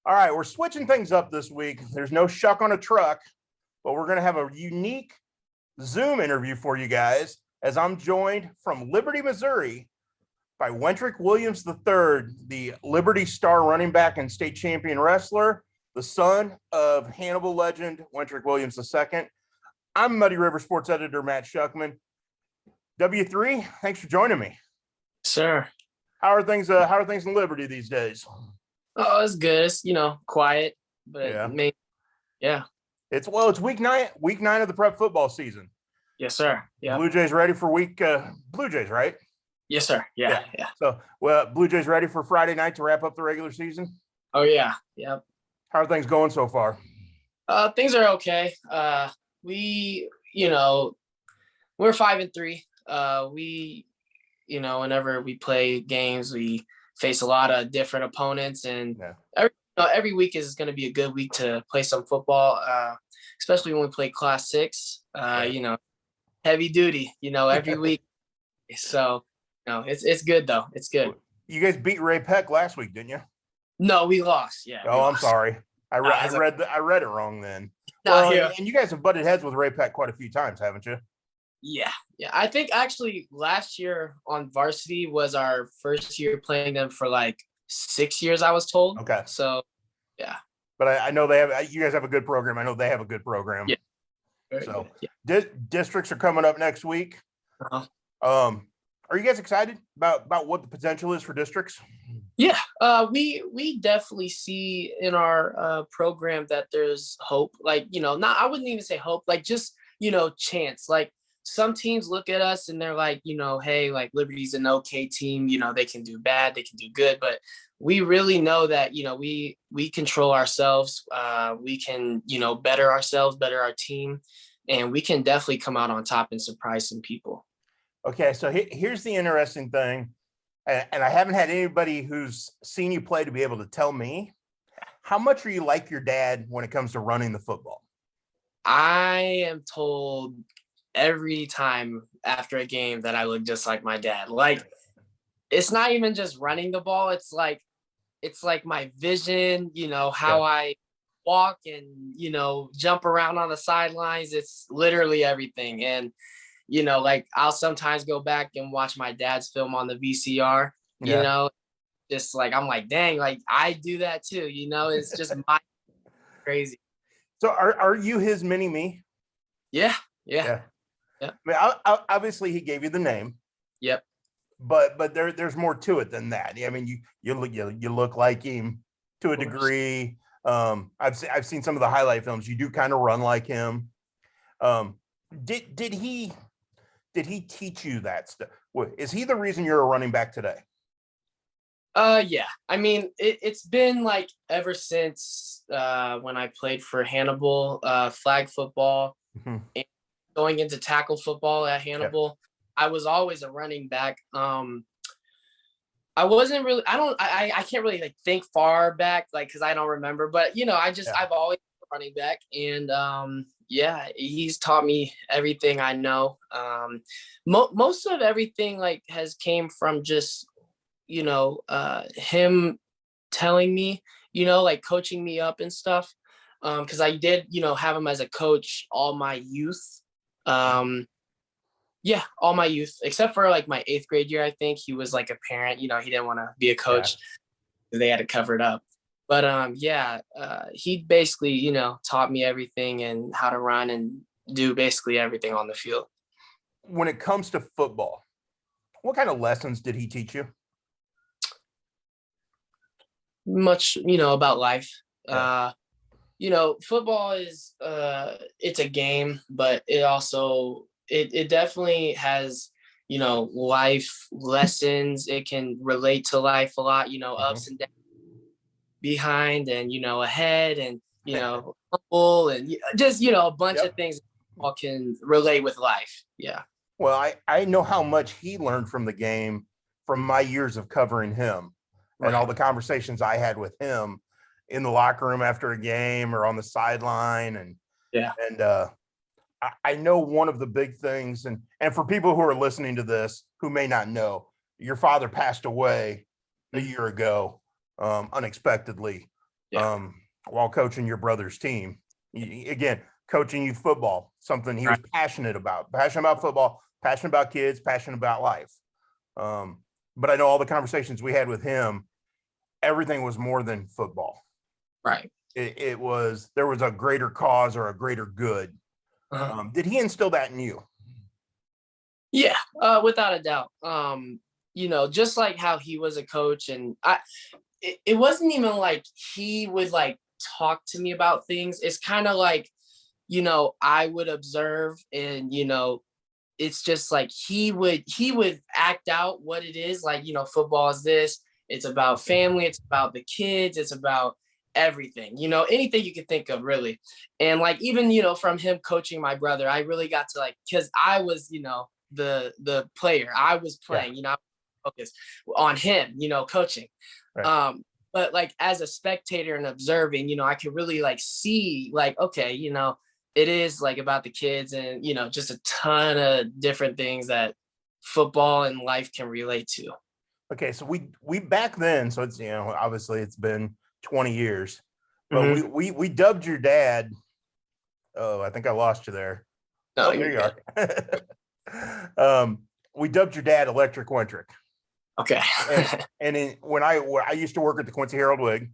All right, we're switching things up this week. There's no Schuck on a truck, but we're going to have a unique Zoom interview for you guys as I'm joined from Liberty, Missouri by Wentric Williams III, the Liberty star running back and state champion wrestler, the son of Hannibal legend Wentric Williams II. I'm Muddy River sports editor Matt Schuckman. W3, thanks for joining me. Sure. How are things in Liberty these days? Oh, it's good. It's, quiet, but yeah. It's week nine of the prep football season. Yes, sir. Yeah. Blue Jays ready for Blue Jays, right? Yes, sir. Yeah. So, Blue Jays ready for Friday night to wrap up the regular season? Oh, yeah. Yep. How are things going so far? Things are okay. We're 5-3. Whenever we play games, we face a lot of different opponents, and every week is going to be a good week to play some football, especially when we play Class 6, heavy duty, every week. So, it's good, though. It's good. You guys beat Ray Peck last week, didn't you? No, we lost. Yeah. I'm sorry. I read it wrong then. And you guys have butted heads with Ray Peck quite a few times, haven't you? Yeah. I think actually last year on varsity was our first year playing them for like 6 years, I was told. Okay. So, yeah. But I know you guys have a good program. I know they have a good program. Yeah. So districts are coming up next week. Uh-huh. Are you guys excited about what the potential is for districts? Yeah. We definitely see in our program that there's hope. Like, I wouldn't even say hope, like just, chance. Like, some teams look at us and they're like, hey, like Liberty's an okay team, they can do bad, they can do good, but we really know that, we control ourselves. We can, better ourselves, better our team, and we can definitely come out on top and surprise some people. Okay. So here's the interesting thing. And I haven't had anybody who's seen you play to be able to tell me, how much are you like your dad when it comes to running the football? I am told every time after a game that I look just like my dad. Like, it's not even just running the ball. It's like my vision, how I walk and, jump around on the sidelines. It's literally everything. And, like I'll sometimes go back and watch my dad's film on the VCR, just like, I'm like, dang, like I do that too. It's just crazy. So are you his mini me? Yeah. I mean, obviously he gave you the name. Yep. But there's more to it than that. I mean, you look like him to a degree. I've seen some of the highlight films. You do kind of run like him. Did he teach you that stuff? Is he the reason you're a running back today? Yeah. I mean, it's been like ever since when I played for Hannibal, flag football, and going into tackle football at Hannibal. I was always a running back. I wasn't really, I can't really like think far back, like, cause I don't remember, but I've always been a running back, and he's taught me everything I know. Most of everything like has came from just, him telling me, like coaching me up and stuff. Cause I did, have him as a coach all my youth. All my youth, except for like my 8th grade year. I think he was like a parent, he didn't want to be a coach. They had to cover it up. But he basically, taught me everything and how to run and do basically everything on the field. When it comes to football, what kind of lessons did he teach you? Much, about life. Football is it's a game, but it also it definitely has, life lessons. It can relate to life a lot, ups and downs, behind and, ahead, and, humble, and just, a bunch of things all can relate with life. Yeah. Well, I know how much he learned from the game from my years of covering him and all the conversations I had with him in the locker room after a game or on the sideline. And I know one of the big things, and for people who are listening to this who may not know, your father passed away a year ago, unexpectedly. Yeah. While coaching your brother's team. Again, coaching youth football, something he was Right. passionate about football, passionate about kids, passionate about life. But I know all the conversations we had with him, everything was more than football. Right. There was a greater cause or a greater good. Did he instill that in you? Yeah, without a doubt. Just like how he was a coach, and it wasn't even like he would like talk to me about things. It's kind of like, I would observe, and it's just like he would act out what it is. Like, football is this. It's about family. It's about the kids. It's about everything. Anything you can think of, really. And like, even from him coaching my brother, I really got to, like, because I was the player. I was playing. Focused on him. Coaching. Right. But like, as a spectator and observing, I could really like see, like, okay, it is like about the kids, and just a ton of different things that football and life can relate to. Okay, so we back then, so it's obviously it's been 20 years, but Mhm. we dubbed your dad. Oh, I think I lost you there. No, Oh, you're there good. you are. We dubbed your dad Electric Wentric. Okay. When I used to work at the Quincy Herald Whig,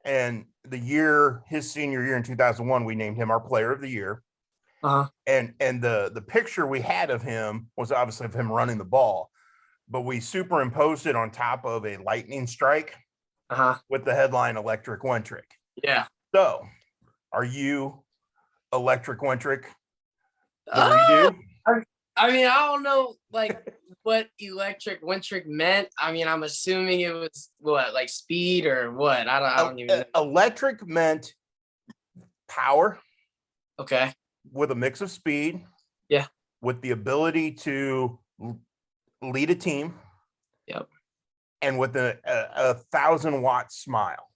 and his senior year in 2001, we named him our Player of the Year. Uh-huh. And the picture we had of him was obviously of him running the ball, but we superimposed it on top of a lightning strike Uh-huh. with the headline Electric Wentric. Yeah. So, are you Electric Wentric, the Uh, redo? I mean, I don't know like what Electric Wentric meant. I mean, I'm assuming it was what, like speed or what? I don't even know. Electric meant power Okay. with a mix of speed, Yeah. with the ability to lead a team, Yep. and with a 1,000-watt smile.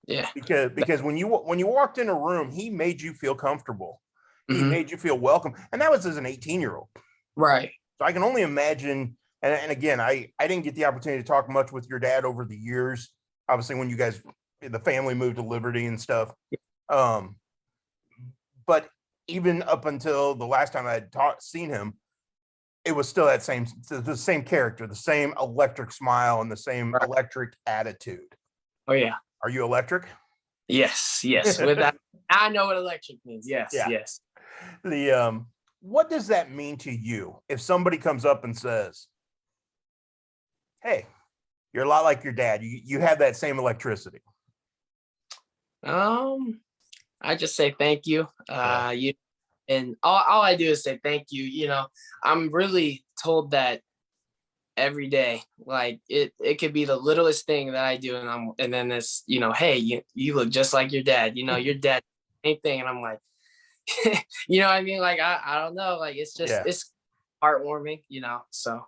Yeah. Because when you walked in a room, he made you feel comfortable. He Mhm. made you feel welcome, and that was as an 18-year-old. Right. So I can only imagine. And again, I didn't get the opportunity to talk much with your dad over the years. Obviously, when you guys, the family moved to Liberty and stuff. But even up until the last time I had seen him, it was still the same character, the same electric smile, and the same Right. electric attitude. Oh yeah. Are you electric? Yes. Yes. With that, I know what electric means. Yes. Yeah. Yes. What does that mean to you if somebody comes up and says, "Hey, you're a lot like your dad. You have that same electricity." I just say thank you. Yeah. And all I do is say thank you. I'm really told that every day. Like, it could be the littlest thing that I do, and then it's, hey, you look just like your dad. Your dad, same thing, and I'm like, you know what I mean? Like, I don't know. Like, it's just Yeah. it's heartwarming. So.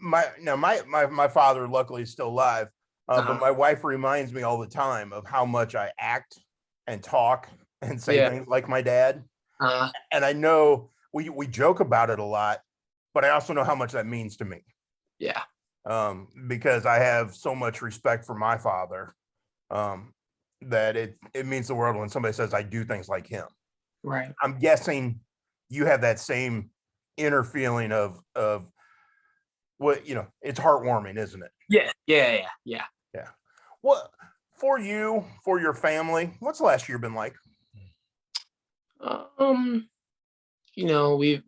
My father luckily is still alive, but Uh-huh. my wife reminds me all the time of how much I act and talk and say Yeah. things like my dad. Uh-huh. And I know we joke about it a lot, but I also know how much that means to me. Yeah. Because I have so much respect for my father, that it means the world when somebody says I do things like him. Right. I'm guessing you have that same inner feeling of what, it's heartwarming, isn't it? Yeah. Yeah. Yeah. Yeah. What for you, for your family, what's the last year been like?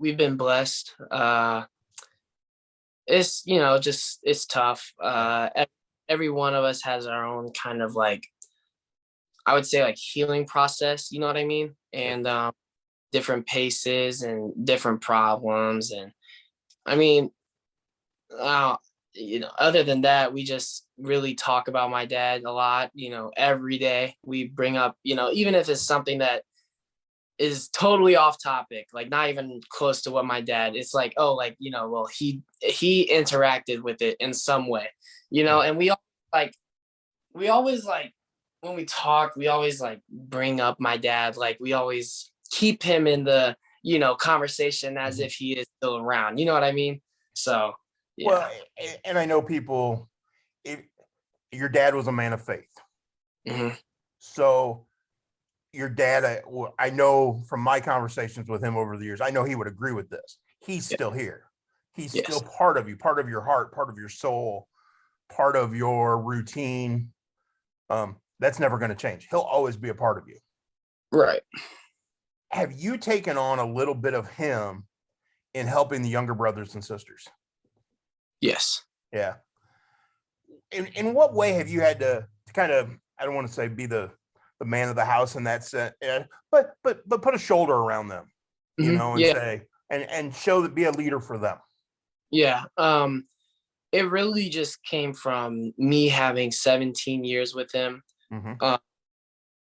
We've been blessed. It's just it's tough. Every one of us has our own kind of, like, I would say, like, healing process, you know what I mean? And different paces and different problems. And I mean, other than that, we just really talk about my dad a lot. Every day we bring up, even if it's something that is totally off topic, like not even close to what my dad, it's like, oh, like, well, he interacted with it in some way, and we always like, when we talk, we always like bring up my dad. Like, we always keep him in the, conversation as if he is still around. You know what I mean? So, yeah. Well, and I know people, your dad was a man of faith. Mhm. So your dad, I know from my conversations with him over the years, I know he would agree with this. He's still here. He's still part of you, part of your heart, part of your soul, part of your routine. That's never going to change. He'll always be a part of you. Right. Have you taken on a little bit of him in helping the younger brothers and sisters? Yes. Yeah. In what way have you had to kind of, I don't want to say be the man of the house in that sense, but put a shoulder around them, you know, and say, and show that, be a leader for them. Yeah. It really just came from me having 17 years with him.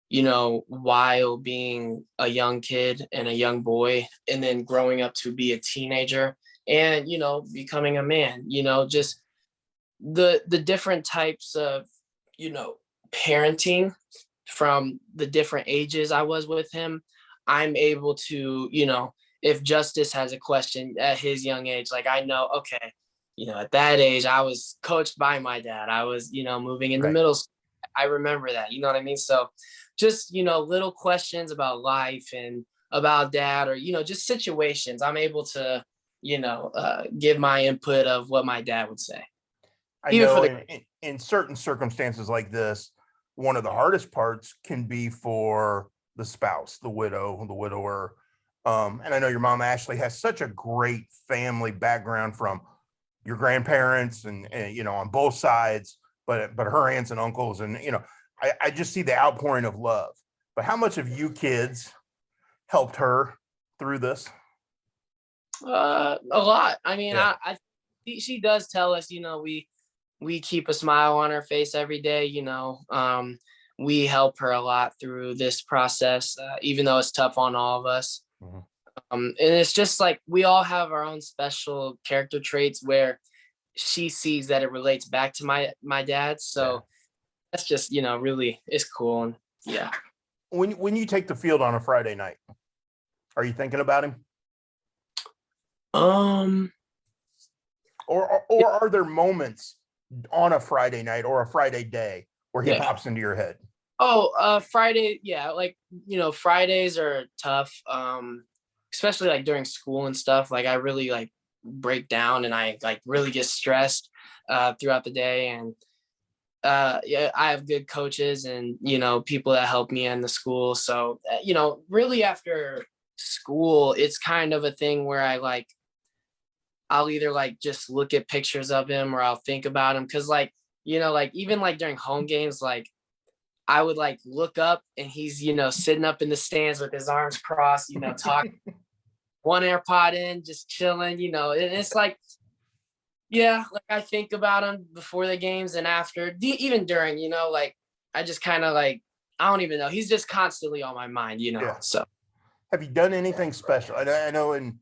You know, while being a young kid and a young boy, and then growing up to be a teenager and, you know, becoming a man, you know, just the different types of, you know, parenting from the different ages I was with him. I'm able to, you know, if Justice has a question at his young age, like I know, okay, you know, at that age, I was coached by my dad. I was, you know, moving into middle school. I remember that, you know what I mean? So just, you know, little questions about life and about dad, or, you know, just situations, I'm able to, you know, give my input of what my dad would say. I know in certain circumstances like this, one of the hardest parts can be for the spouse, the widow, the widower. And I know your mom, Ashley, has such a great family background from your grandparents and you know, on both sides, but her aunts and uncles. And, you know, I just see the outpouring of love. But how much have you kids helped her through this? A lot. I mean, she does tell us, you know, we keep a smile on her face every day, you know. We help her a lot through this process, even though it's tough on all of us. And it's just like we all have our own special character traits where she sees that it relates back to my dad. So that's just, you know, really is cool. And yeah. When you take the field on a Friday night, are you thinking about him? Or are there moments on a Friday night or a Friday day where he pops into your head? Friday, yeah, like, you know, Fridays are tough, especially like during school and stuff. Like I really like break down and I like really get stressed throughout the day. And yeah, I have good coaches and, you know, people that help me in the school. So, you know, really after school, it's kind of a thing where I'll either like just look at pictures of him or I'll think about him. Cause like, you know, like even like during home games, like I would like look up and he's, you know, sitting up in the stands with his arms crossed, you know, talking, one AirPod in, just chilling, you know, and it's like, yeah, like I think about him before the games and after, even during, you know, like I just kind of like, I don't even know. He's just constantly on my mind, you know. Yeah. So have you done anything special? I know in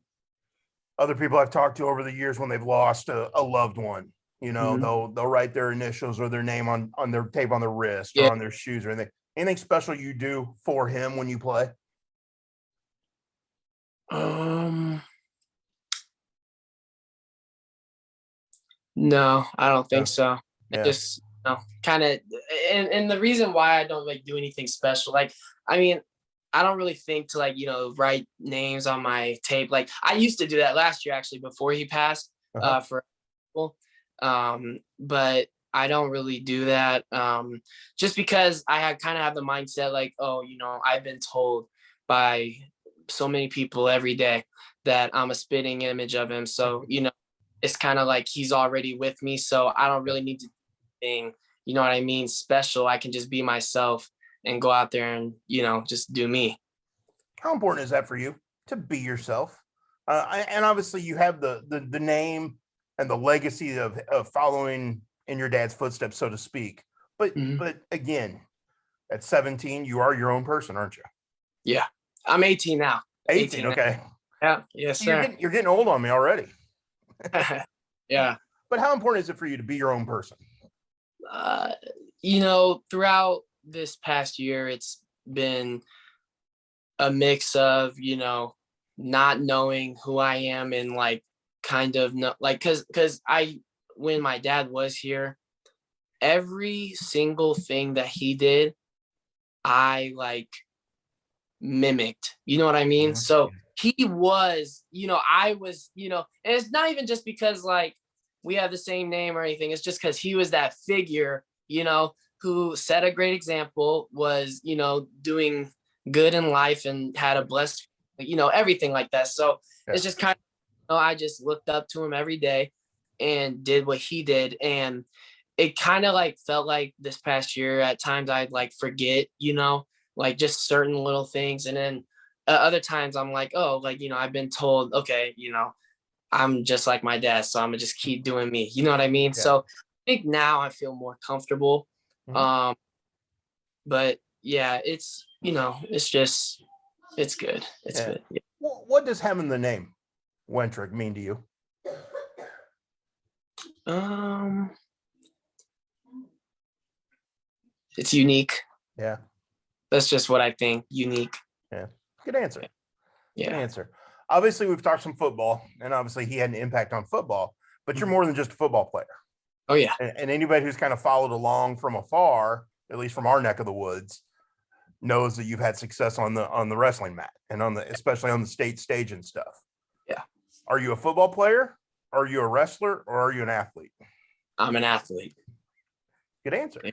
other people I've talked to over the years, when they've lost a loved one, you know, they'll write their initials or their name on their tape on their wrist or on their shoes or anything. Anything special you do for him when you play? No, I don't think so. I just, you know, kind of, and the reason why I don't like do anything special, like, I mean, I don't really think to like, you know, write names on my tape. Like I used to do that last year, actually, before he passed, for people. But I don't really do that. Just because I had kind of have the mindset like, oh, you know, I've been told by so many people every day that I'm a spitting image of him. So, you know, it's kind of like he's already with me. So I don't really need to do anything, you know what I mean, special. I can just be myself and go out there and, you know, just do me. How important is that for you to be yourself? And obviously you have the name and the legacy of following in your dad's footsteps, so to speak. But again, at 17, you are your own person, aren't you? Yeah. I'm 18 now. 18 okay. Yeah. Yes, sir. You're getting old on me already. Yeah. But how important is it for you to be your own person? You know, throughout this past year, it's been a mix of, you know, not knowing who I am and like kind of no, like, cause when my dad was here, every single thing that he did, I like mimicked, you know what I mean? Mhm. So he was, I was, and it's not even just because like we have the same name or anything. It's just because he was that figure, who set a great example, was, doing good in life and had a blessed, everything like that. So it's just kind of, I just looked up to him every day and did what he did. And it kind of like felt like this past year at times I'd like forget, like just certain little things. And then other times I'm like, oh, like, I've been told, okay, I'm just like my dad, so I'm gonna just keep doing me. You know what I mean? Yeah. So I think now I feel more comfortable. Mhm. But yeah, it's just, it's good. It's Yeah. good. Yeah. What does having the name Wentric mean to you? Um, it's unique. Yeah. That's just what I think. Unique. Yeah. Good answer. Yeah. Good answer. Obviously, we've talked some football, and obviously he had an impact on football, but you're more than just a football player. Oh yeah. And anybody who's kind of followed along from afar, at least from our neck of the woods, knows that you've had success on the wrestling mat and especially on the state stage and stuff. Yeah. Are you a football player? Are you a wrestler, or are you an athlete? I'm an athlete. Good answer. Yeah.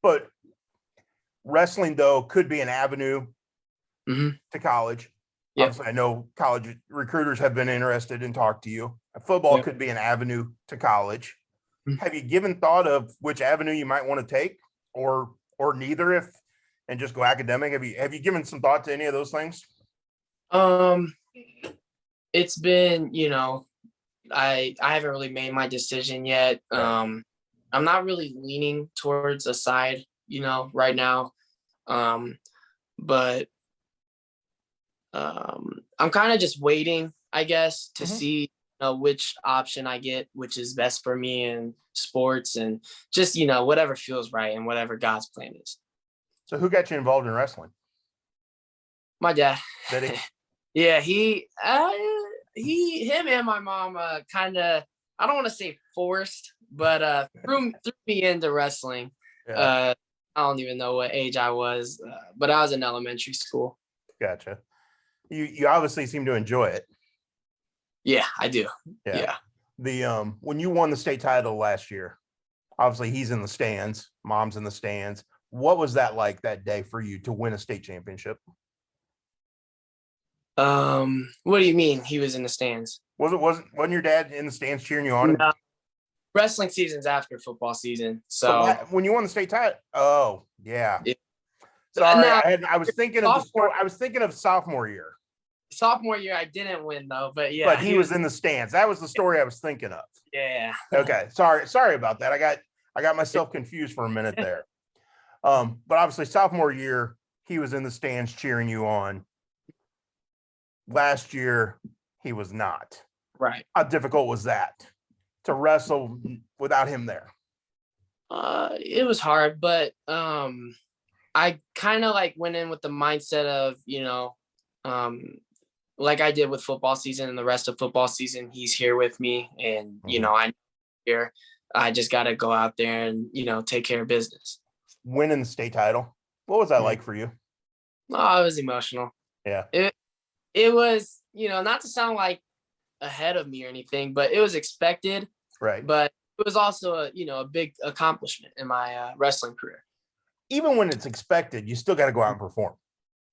But wrestling, though, could be an avenue to college. Yep. Obviously, I know college recruiters have been interested in talk to you. Football could be an avenue to college. Have you given thought of which avenue you might want to take, or neither, and just go academic? Have you given some thought to any of those things? It's been, I haven't really made my decision yet. Right. I'm not really leaning towards a side, right now. But I'm kind of just waiting, I guess, to see which option I get, which is best for me in sports, and just, whatever feels right and whatever God's plan is. So who got you involved in wrestling? My dad. Did he? Yeah, him and my mom kind of, I don't want to say forced, but threw me into wrestling. Yeah. I don't even know what age I was, but I was in elementary school. Gotcha. You obviously seem to enjoy it. Yeah, I do. Yeah. The when you won the state title last year, obviously he's in the stands, mom's in the stands. What was that like that day for you to win a state championship? What do you mean he was in the stands? Wasn't your dad in the stands cheering you on? No. Wrestling season's after football season. So when you won the state title, oh yeah. Sorry, now, I was thinking of the story. I was thinking of sophomore year. Sophomore year, I didn't win though, but yeah. But he was in the stands. That was the story I was thinking of. Yeah. Okay. Sorry about that. I got myself confused for a minute there. But obviously sophomore year, he was in the stands cheering you on. Last year, he was not. Right. How difficult was that to wrestle without him there? It was hard, but I kind of like went in with the mindset of, like I did with football season and the rest of football season, he's here with me, and I'm here. I just got to go out there and take care of business. Winning the state title, what was that like for you? Oh, it was emotional. Yeah. It was, not to sound like ahead of me or anything, but it was expected. Right. But it was also a big accomplishment in my wrestling career. Even when it's expected, you still got to go out and perform.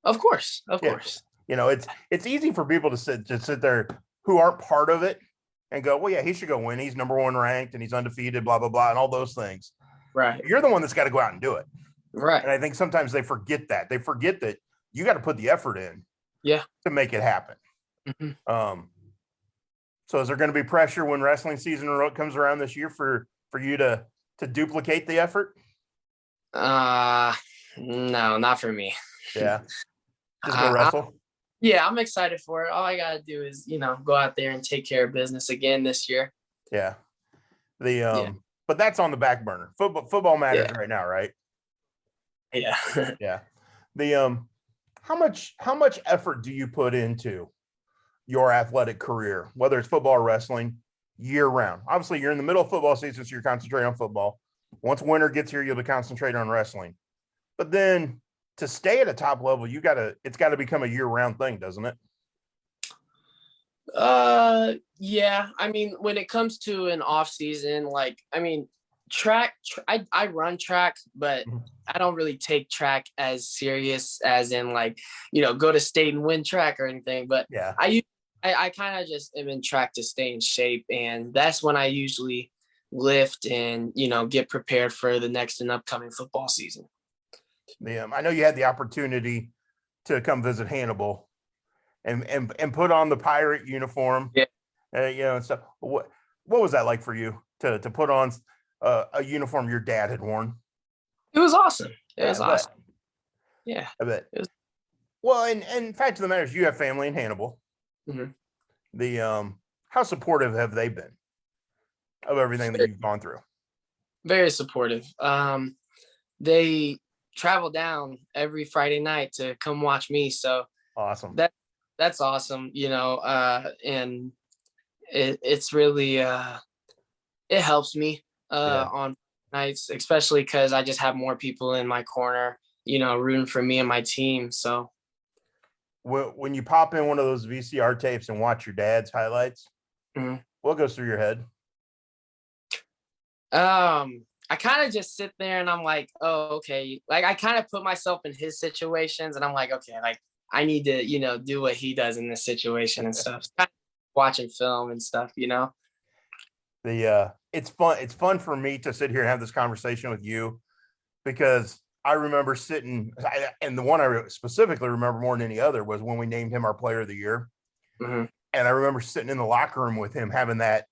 Of course. It's easy for people to sit there who aren't part of it and go, well, yeah, he should go win. He's number one ranked and he's undefeated, blah, blah, blah, and all those things. Right. You're the one that's got to go out and do it. Right. And I think sometimes they forget that. They forget that you got to put the effort in. Yeah. To make it happen. So is there going to be pressure when wrestling season comes around this year for you to duplicate the effort? No, not for me. Yeah. Just go wrestle. I'm excited for it. All I got to do is, go out there and take care of business again this year. Yeah. But that's on the back burner. Football matters right now, right? Yeah. Yeah. How much effort do you put into your athletic career, whether it's football or wrestling, year round? Obviously, you're in the middle of football season, so you're concentrating on football. Once winter gets here, you'll be concentrating on wrestling. But then to stay at a top level, it's got to become a year-round thing, doesn't it? Yeah. I mean, when it comes to an off season, like, I mean, I run track, but I don't really take track as serious as in like, go to state and win track or anything. But Yeah. I kind of just am in track to stay in shape. And that's when I usually lift and, get prepared for the next and upcoming football season. Yeah. I know you had the opportunity to come visit Hannibal and put on the pirate uniform. Yeah. And stuff. What was that like for you to put on a uniform your dad had worn? It was awesome. It Yeah, was I bet. awesome. Yeah. I bet. It was- Well, and fact of the matter is you have family in Hannibal. Mhm. How supportive have they been of everything that you've gone through? Very supportive. They travel down every Friday night to come watch me. So Awesome. that's awesome, and it's really it helps me Yeah. on nights, especially because I just have more people in my corner, rooting for me and my team. So When you pop in one of those VCR tapes and watch your dad's highlights, Mhm. what goes through your head? I kind of just sit there and I'm like, oh, okay. Like I kind of put myself in his situations and I'm like, okay, like I need to, do what he does in this situation and stuff. Kind of watching film and stuff. It's fun. It's fun for me to sit here and have this conversation with you because I remember and the one I specifically remember more than any other was when we named him our player of the year. Mm-hmm. And I remember sitting in the locker room with him having that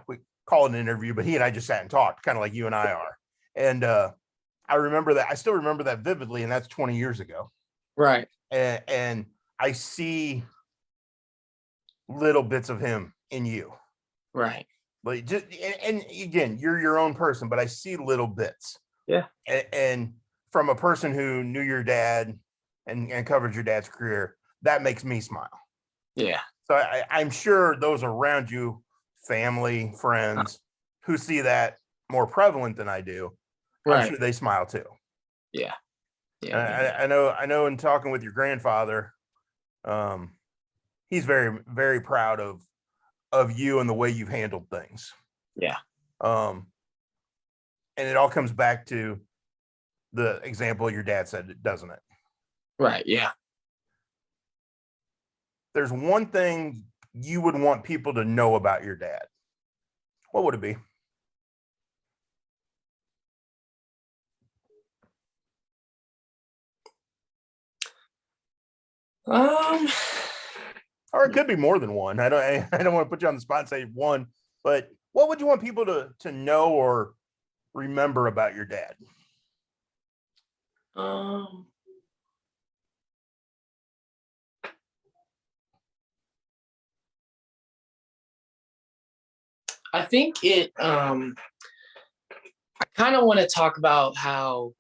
we call it an interview, but he and I just sat and talked, kind of like you and I are. And I remember that. I still remember that vividly, and that's 20 years ago. Right. And I see little bits of him in you. Right. Like and again, you're your own person, but I see little bits. Yeah. And from a person who knew your dad and covered your dad's career, that makes me smile. Yeah. So I'm sure those around you, family, friends, who see that more prevalent than I do, Right. I'm sure they smile too. Yeah. Yeah. I know in talking with your grandfather, he's very, very proud of you and the way you've handled things. Yeah. And it all comes back to the example your dad said, doesn't it? Right. Yeah. There's one thing you would want people to know about your dad. What would it be? Or it could be more than one. I don't want to put you on the spot and say one, but what would you want people to know or remember about your dad? I think I kind of want to talk about how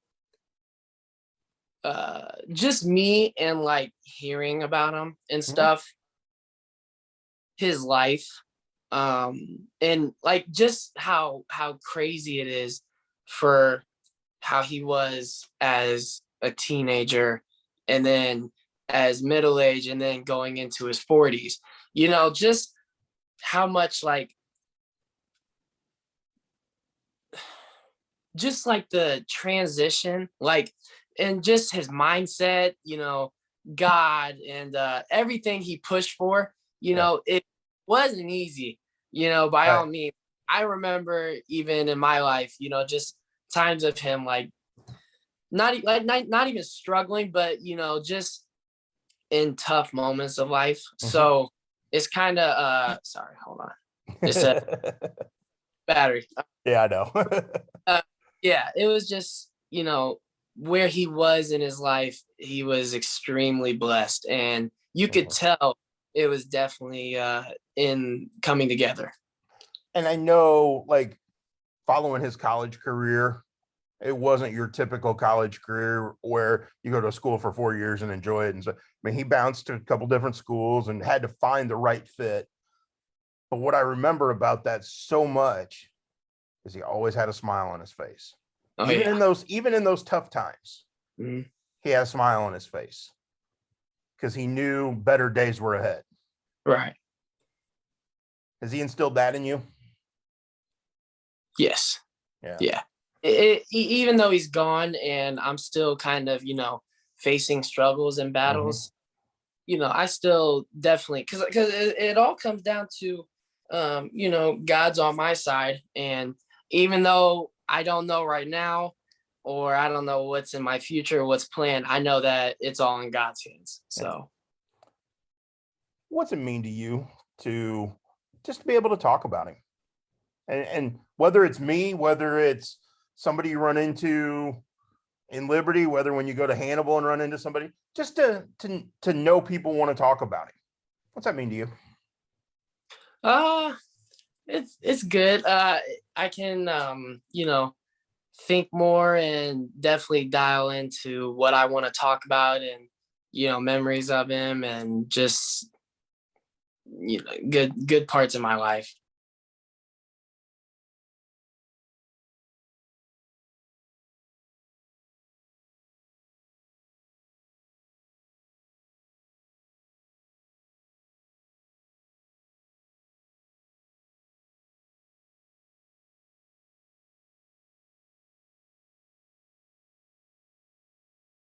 just me and like hearing about him and stuff, his life, and like just how crazy it is for how he was as a teenager and then as middle age and then going into his 40s, just how much like just like the transition, like, and just his mindset, God and everything he pushed for, it wasn't easy, by all means. I remember even in my life, just times of him like not even struggling, but just in tough moments of life. So it's kind of sorry, hold on. It's a battery. Yeah, I know. Yeah, it was just, where he was in his life, he was extremely blessed. And you could tell it was definitely in coming together. And I know, like, following his college career, it wasn't your typical college career where you go to school for 4 years and enjoy it. And so, I mean, he bounced to a couple different schools and had to find the right fit. But what I remember about that so much is he always had a smile on his face. Oh, Even in those tough times, Mhm. he had a smile on his face because he knew better days were ahead. Right. Has he instilled that in you? Yes. Yeah. Yeah. Even though he's gone and I'm still kind of, facing struggles and battles, I still definitely, because it all comes down to, God's on my side. And even though I don't know right now, or I don't know what's in my future, what's planned, I know that it's all in God's hands. So, What's it mean to you to just be able to talk about him? And whether it's me, whether it's somebody you run into in Liberty, whether when you go to Hannibal and run into somebody, just to know people want to talk about him. What's that mean to you? it's good. I can, think more and definitely dial into what I want to talk about and, memories of him and just, good parts of my life.